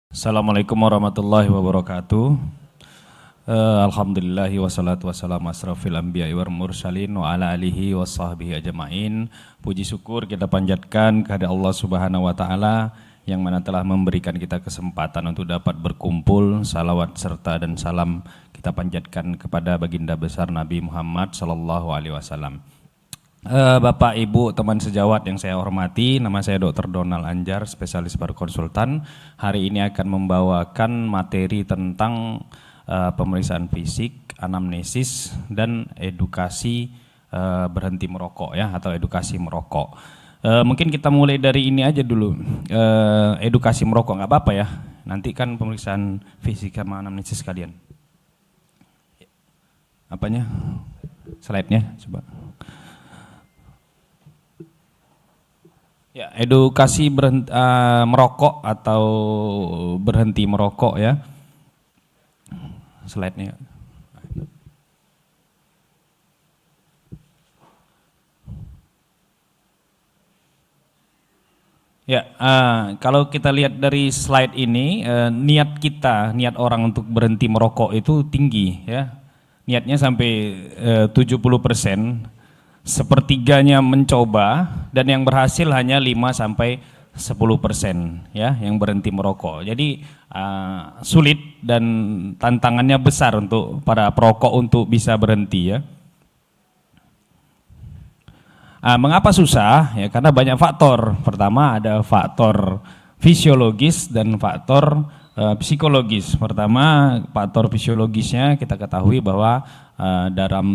Assalamualaikum warahmatullahi wabarakatuh. Alhamdulillahi wassalatu wassalamu asrafil anbiya'i wal mursalin wa ala alihi wa sahbihi ajma'in. Puji syukur kita panjatkan kepada Allah Subhanahu wa taala yang mana telah memberikan kita kesempatan untuk dapat berkumpul. Salawat serta dan salam kita panjatkan kepada baginda besar Nabi Muhammad sallallahu alaihi wasallam. Bapak, Ibu, teman sejawat yang saya hormati, nama saya Dr. Donald Anjar, spesialis paru konsultan. Hari ini akan membawakan materi tentang pemeriksaan fisik, anamnesis, dan edukasi berhenti merokok ya, atau edukasi merokok. Mungkin kita mulai dari ini aja dulu, edukasi merokok, nggak apa-apa ya. Nanti kan pemeriksaan fisik sama anamnesis kalian. Apanya? Slide-nya coba. Ya, edukasi merokok atau berhenti merokok ya. Slide-nya. Ya, kalau kita lihat dari slide ini, niat orang untuk berhenti merokok itu tinggi ya. Niatnya sampai 70%. Sepertiganya mencoba dan yang berhasil hanya 5-10% ya yang berhenti merokok. Jadi sulit dan tantangannya besar untuk para perokok untuk bisa berhenti ya. Mengapa susah? Ya karena banyak faktor. Pertama ada faktor fisiologis dan faktor psikologis. Pertama faktor fisiologisnya kita ketahui bahwa dalam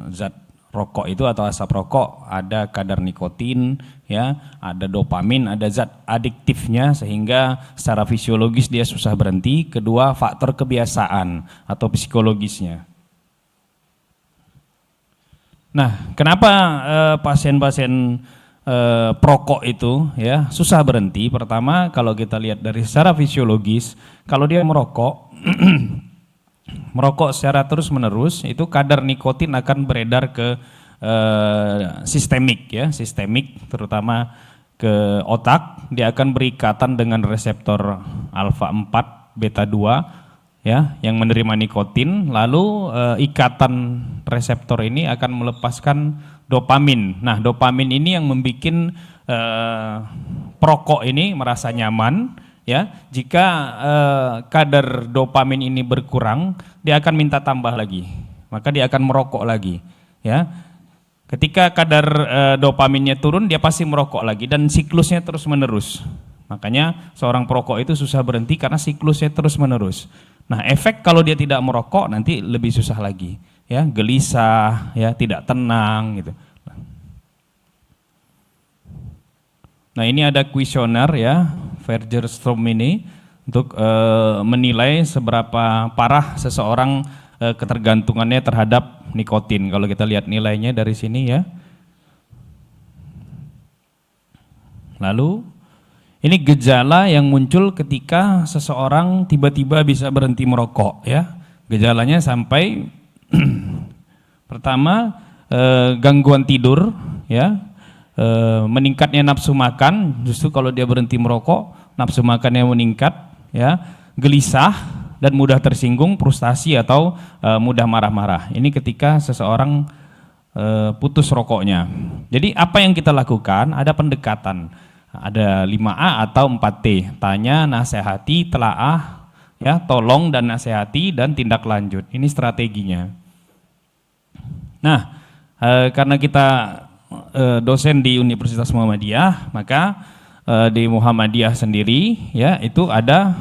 zat rokok itu atau asap rokok ada kadar nikotin ya, ada dopamin, ada zat adiktifnya sehingga secara fisiologis dia susah berhenti. Kedua, faktor kebiasaan atau psikologisnya. Nah, kenapa pasien-pasien perokok itu ya susah berhenti? Pertama, kalau kita lihat dari secara fisiologis, kalau dia merokok secara terus-menerus itu kadar nikotin akan beredar ke sistemik ya, terutama ke otak. Dia akan berikatan dengan reseptor alfa 4 beta 2 ya yang menerima nikotin, lalu ikatan reseptor ini akan melepaskan dopamin. Nah, dopamin ini yang membuat perokok ini merasa nyaman. Ya, jika kadar dopamin ini berkurang, dia akan minta tambah lagi, maka dia akan merokok lagi. Ya, ketika kadar dopaminnya turun, dia pasti merokok lagi dan siklusnya terus menerus. Makanya seorang perokok itu susah berhenti karena siklusnya terus menerus. Nah, efek kalau dia tidak merokok nanti lebih susah lagi. Ya, gelisah, ya tidak tenang gitu. Nah, ini ada kuesioner ya. Fairgerstrom ini untuk menilai seberapa parah seseorang ketergantungannya terhadap nikotin. Kalau kita lihat nilainya dari sini ya. Lalu ini gejala yang muncul ketika seseorang tiba-tiba bisa berhenti merokok ya. Gejalanya sampai pertama gangguan tidur ya. Meningkatnya nafsu makan, justru kalau dia berhenti merokok nafsu makannya meningkat ya, gelisah dan mudah tersinggung, frustasi atau mudah marah-marah. Ini ketika seseorang putus rokoknya. Jadi apa yang kita lakukan? Ada pendekatan, ada 5A atau 4T, tanya, nasihati, telaah ya, tolong dan nasihati, dan tindak lanjut. Ini strateginya. Nah, karena kita dosen di Universitas Muhammadiyah, maka di Muhammadiyah sendiri ya itu ada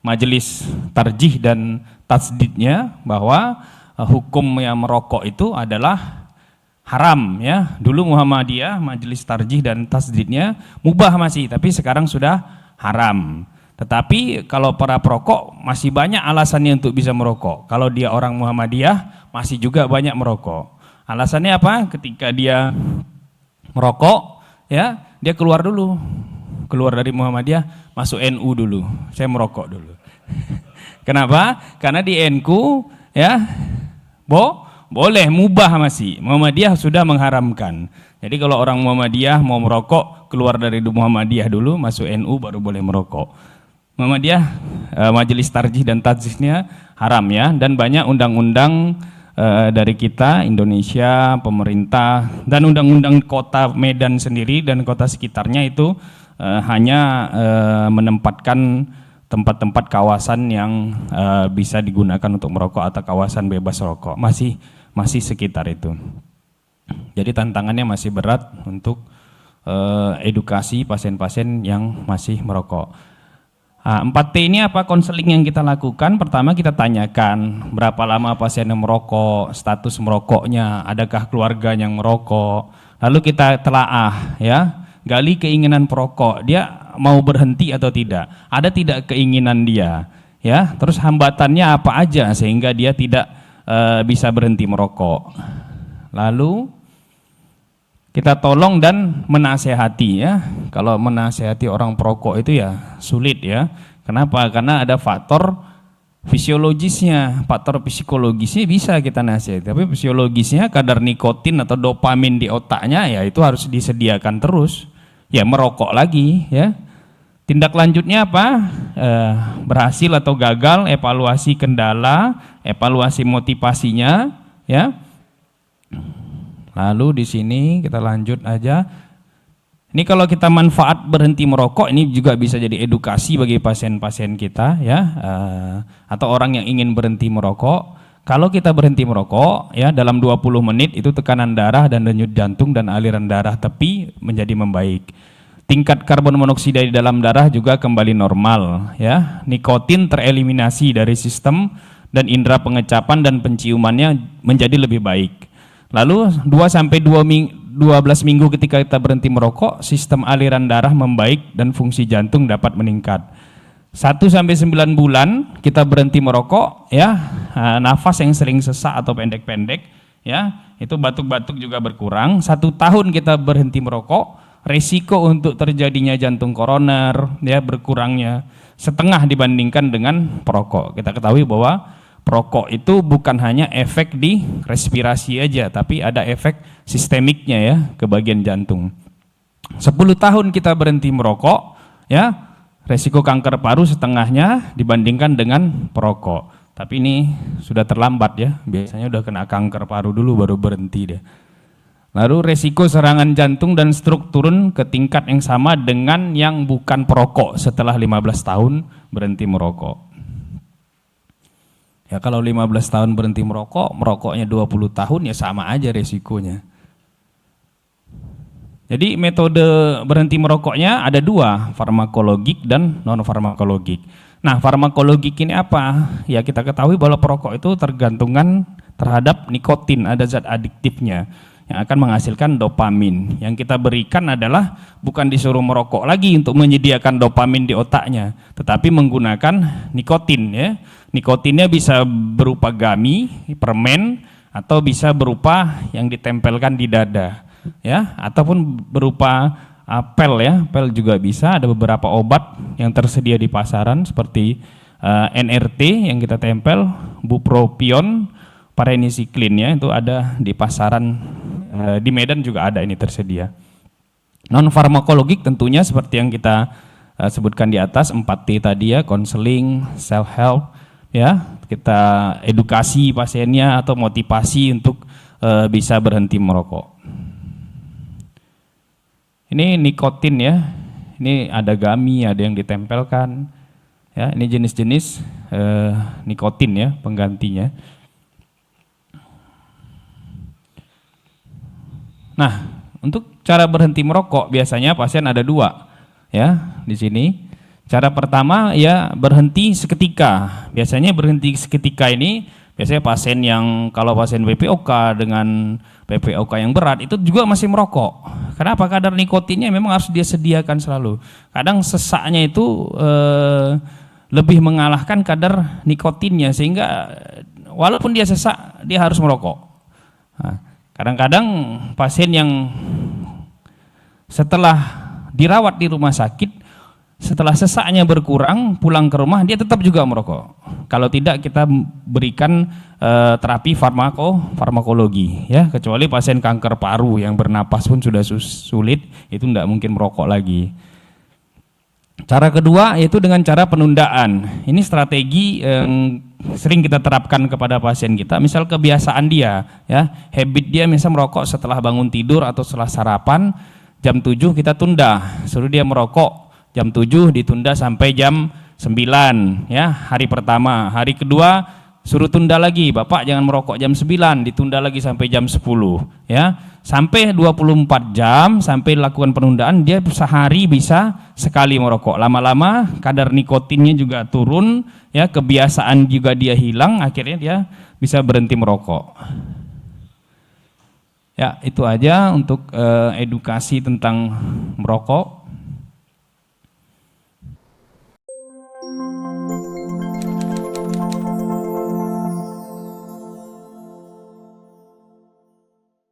majelis tarjih dan tasdidnya bahwa hukum yang merokok itu adalah haram ya. Dulu Muhammadiyah majelis tarjih dan tasdidnya mubah masih, tapi sekarang sudah haram. Tetapi kalau para perokok masih banyak alasannya untuk bisa merokok. Kalau dia orang Muhammadiyah masih juga banyak merokok. Alasannya apa? Ketika dia merokok, ya dia keluar dari Muhammadiyah, masuk NU dulu. Saya merokok dulu. Kenapa? Karena di NU, ya, boleh mubah masih. Muhammadiyah sudah mengharamkan. Jadi kalau orang Muhammadiyah mau merokok, keluar dari Muhammadiyah dulu, masuk NU baru boleh merokok. Muhammadiyah majelis tarjih dan tajzihnya haram ya, dan banyak undang-undang dari kita Indonesia, pemerintah, dan undang-undang kota Medan sendiri dan kota sekitarnya itu hanya menempatkan tempat-tempat kawasan yang bisa digunakan untuk merokok atau kawasan bebas rokok, masih sekitar itu. Jadi tantangannya masih berat untuk edukasi pasien-pasien yang masih merokok. 4T ini apa konseling yang kita lakukan? Pertama kita tanyakan berapa lama pasien yang merokok, status merokoknya, adakah keluarga yang merokok. Lalu kita telaah ya, gali keinginan perokok, dia mau berhenti atau tidak, ada tidak keinginan dia ya, terus hambatannya apa aja sehingga dia tidak bisa berhenti merokok. Lalu kita tolong dan menasehati ya. Kalau menasehati orang perokok itu ya sulit ya. Kenapa? Karena ada faktor fisiologisnya, faktor psikologisnya bisa kita nasihati, tapi fisiologisnya kadar nikotin atau dopamin di otaknya ya itu harus disediakan terus. Ya merokok lagi ya. Tindak lanjutnya apa? Berhasil atau gagal, evaluasi kendala, evaluasi motivasinya ya. Lalu di sini kita lanjut aja. Ini kalau kita manfaat berhenti merokok, ini juga bisa jadi edukasi bagi pasien-pasien kita ya, atau orang yang ingin berhenti merokok. Kalau kita berhenti merokok ya dalam 20 menit itu tekanan darah dan denyut jantung dan aliran darah tepi menjadi membaik. Tingkat karbon monoksida di dalam darah juga kembali normal ya. Nikotin tereliminasi dari sistem dan indera pengecapan dan penciumannya menjadi lebih baik. Lalu 2-12 minggu ketika kita berhenti merokok, sistem aliran darah membaik dan fungsi jantung dapat meningkat. 1-9 bulan kita berhenti merokok ya, nafas yang sering sesak atau pendek-pendek ya, itu batuk-batuk juga berkurang. 1 tahun kita berhenti merokok, resiko untuk terjadinya jantung koroner ya berkurangnya setengah dibandingkan dengan perokok. Kita ketahui bahwa perokok itu bukan hanya efek di respirasi aja, tapi ada efek sistemiknya ya ke bagian jantung. 10 tahun kita berhenti merokok ya, resiko kanker paru setengahnya dibandingkan dengan perokok. Tapi ini sudah terlambat ya, biasanya udah kena kanker paru dulu baru berhenti deh. Lalu resiko serangan jantung dan stroke turun ke tingkat yang sama dengan yang bukan perokok setelah 15 tahun berhenti merokok. Ya kalau 15 tahun berhenti merokok, merokoknya 20 tahun ya sama aja resikonya. Jadi metode berhenti merokoknya ada 2, farmakologik dan non farmakologik. Nah farmakologik ini apa? Ya kita ketahui bahwa perokok itu tergantungan terhadap nikotin, ada zat adiktifnya yang akan menghasilkan dopamin. Yang kita berikan adalah bukan disuruh merokok lagi untuk menyediakan dopamin di otaknya, tetapi menggunakan nikotin ya. Nikotinnya bisa berupa gummy, permen, atau bisa berupa yang ditempelkan di dada ya, ataupun berupa pel ya, pel juga bisa. Ada beberapa obat yang tersedia di pasaran seperti NRT yang kita tempel, bupropion, parenisiklin ya, itu ada di pasaran, di Medan juga ada ini tersedia. Non farmakologik tentunya seperti yang kita sebutkan di atas 4T tadi ya, konseling, self help ya, kita edukasi pasiennya atau motivasi untuk bisa berhenti merokok. Ini nikotin ya, ini ada gummy, ada yang ditempelkan ya, ini jenis-jenis nikotin ya penggantinya. Nah, untuk cara berhenti merokok biasanya pasien ada 2 ya di sini. Cara pertama ya berhenti seketika. Biasanya berhenti seketika ini biasanya pasien yang kalau pasien PPOK dengan PPOK yang berat itu juga masih merokok. Kenapa? Kadar nikotinnya memang harus dia sediakan selalu. Kadang sesaknya itu lebih mengalahkan kadar nikotinnya sehingga walaupun dia sesak dia harus merokok. Nah, kadang-kadang pasien yang setelah dirawat di rumah sakit, setelah sesaknya berkurang, pulang ke rumah dia tetap juga merokok. Kalau tidak kita berikan terapi farmakologi ya, kecuali pasien kanker paru yang bernapas pun sudah sulit, itu tidak mungkin merokok lagi. Cara kedua yaitu dengan cara penundaan. Ini strategi yang sering kita terapkan kepada pasien kita. Misal kebiasaan dia, ya, habit dia misal merokok setelah bangun tidur atau setelah sarapan, jam 7 kita tunda, suruh dia merokok jam 7 ditunda sampai jam 9, ya, hari pertama. Hari kedua suruh tunda lagi, Bapak jangan merokok jam 9, ditunda lagi sampai jam 10, ya. Sampai 24 jam sampai lakukan penundaan, dia sehari bisa sekali merokok. Lama-lama kadar nikotinnya juga turun, ya, kebiasaan juga dia hilang, akhirnya dia bisa berhenti merokok. Ya, itu aja untuk edukasi tentang merokok.